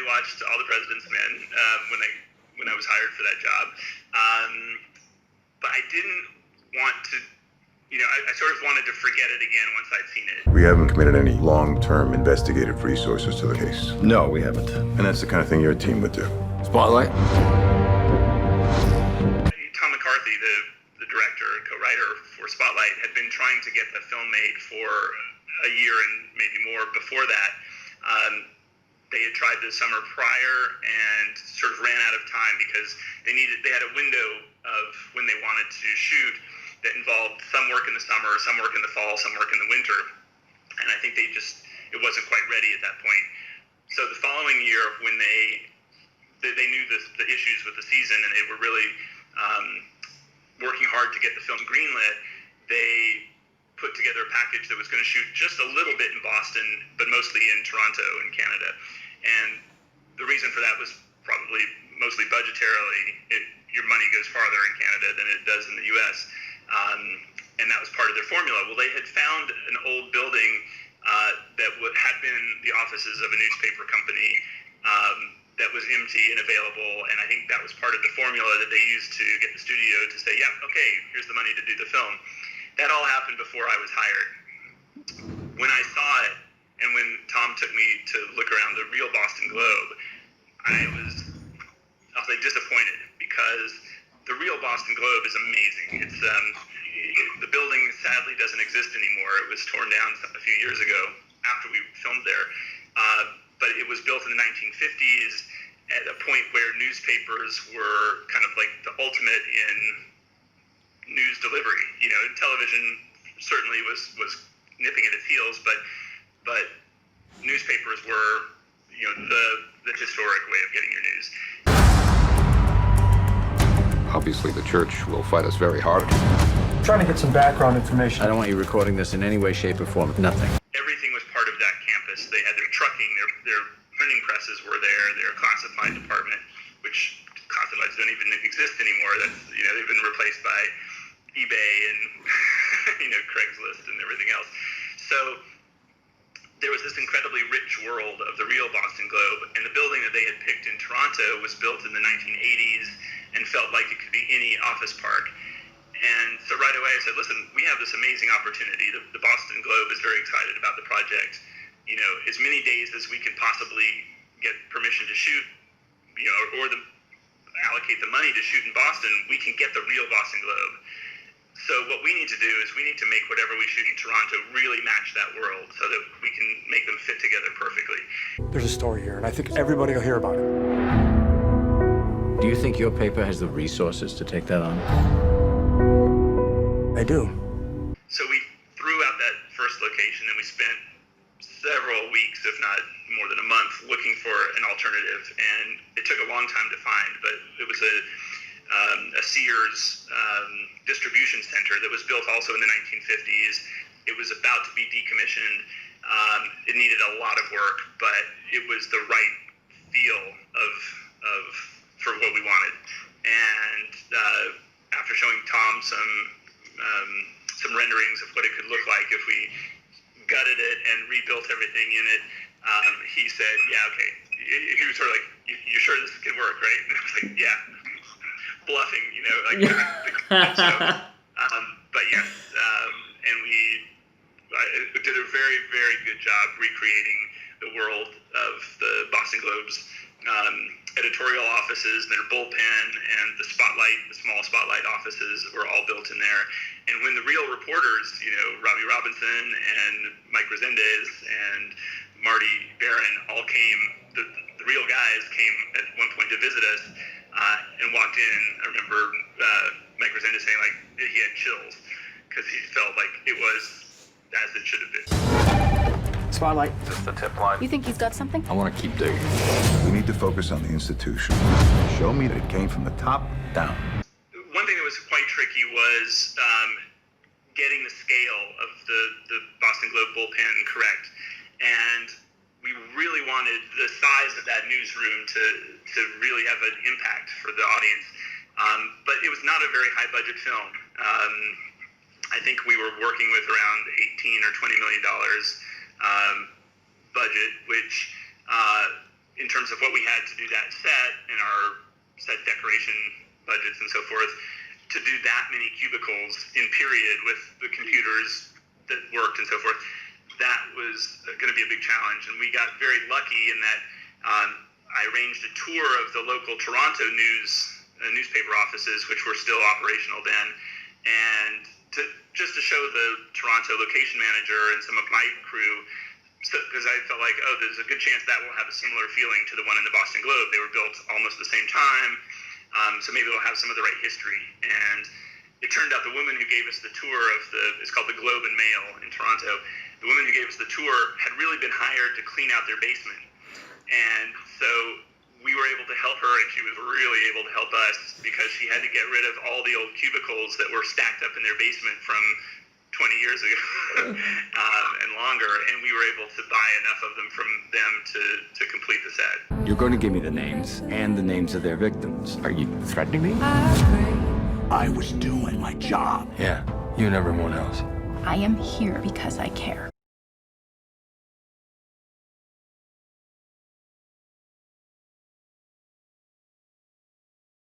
rewatched All the President's Men when I was hired for that job, but I didn't want to. I sort of wanted to forget it again once I'd seen it. We haven't committed any long-term investigative resources to the case. No, we haven't. And that's the kind of thing your team would do. Spotlight? Tom McCarthy, the director and co-writer for Spotlight, had been trying to get the film made for a year and maybe more before that. They had tried the summer prior and sort of ran out of time because they had a window of when they wanted to shoot that involved some work in the summer, some work in the fall, some work in the winter. And I think it wasn't quite ready at that point. So the following year, when they knew the issues with the season and they were really working hard to get the film greenlit, they put together a package that was going to shoot just a little bit in Boston, but mostly in Toronto in Canada. And the reason for that was probably mostly budgetarily. Your money goes farther in Canada than it does in the U.S., and that was part of their formula. Well, they had found an old building that had been the offices of a newspaper company that was empty and available, and I think that was part of the formula that they used to get the studio to say, yeah, okay, here's the money to do the film. That all happened before I was hired. When I saw it, and when Tom took me to look around the real Boston Globe, I'll say disappointed, because the real Boston Globe is amazing. It's the building sadly doesn't exist anymore. It was torn down a few years ago after we filmed there, but it was built in the 1950s at a point where newspapers were kind of like the ultimate in news delivery. Television certainly was nipping at its heels, but newspapers were the historic way of getting your news. Obviously, the church will fight us very hard. Trying to get some background information. I don't want you recording this in any way, shape, or form. Nothing. Everything was part of that campus. They had their trucking, their printing presses were there, their classified department, which classifieds don't even exist anymore. They've been replaced by eBay and Craigslist and everything else. So there was this incredibly rich world of the real Boston Globe, and the building that they had picked in Toronto was built in the 1980s and felt like it could be any office park. And so right away I said, listen, we have this amazing opportunity. The Boston Globe is very excited about the project. As many days as we can possibly get permission to shoot, or allocate the money to shoot in Boston, we can get the real Boston Globe. So what we need to do is we need to make whatever we shoot in Toronto really match that world so that we can make them fit together perfectly. There's a story here, and I think everybody will hear about it. Do you think your paper has the resources to take that on? I do. So we threw out that first location, and we spent several weeks, if not more than a month, looking for an alternative. And it took a long time to find, but it was a Sears distribution center that was built also in the 1950s. It was about to be decommissioned. It needed a lot of work, but it was the right feel for what we wanted. And after showing Tom some renderings of what it could look like if we gutted it and rebuilt everything in it, he said, yeah, okay. He was sort of like, you sure this can work, right? And I was like, yeah. Bluffing, but yes, and we did a very, very good job recreating the world of the Boston Globe's editorial offices, their bullpen, and the small spotlight offices were all built in there. And when the real reporters, Robbie Robinson and Mike Resendez and Marty Barron all came, the real guys came at one point to visit us. And walked in. I remember Mike Resendez saying he had chills because he felt like it was as it should have been. Spotlight. Is this the tip line? You think he's got something? I want to keep digging. We need to focus on the institution. Show me that it came from the top down. One thing that was quite tricky was getting the scale of the Boston Globe bullpen correct. And we really wanted the size of that newsroom to really have an impact for the audience. But it was not a very high budget film. I think we were working with around $18 or $20 million budget, which in terms of what we had to do that set and our set decoration budgets and so forth, to do that many cubicles in period with the computers that worked and so forth, that was going to be a big challenge. And we got very lucky in that I arranged a tour of the local Toronto newspaper offices, which were still operational then, and just to show the Toronto location manager and some of my crew, because I felt like, oh, there's a good chance that will have a similar feeling to the one in the Boston Globe. They were built almost the same time, so maybe they'll have some of the right history. And it turned out the woman who gave us the tour of it's called the Globe and Mail in Toronto, the woman who gave us the tour had really been hired to clean out their basement. And so we were able to help her, and she was really able to help us because she had to get rid of all the old cubicles that were stacked up in their basement from 20 years ago and longer, and we were able to buy enough of them from them to complete the set. You're going to give me the names and the names of their victims. Are you threatening me? I was doing my job. Yeah, you and everyone else. I am here because I care.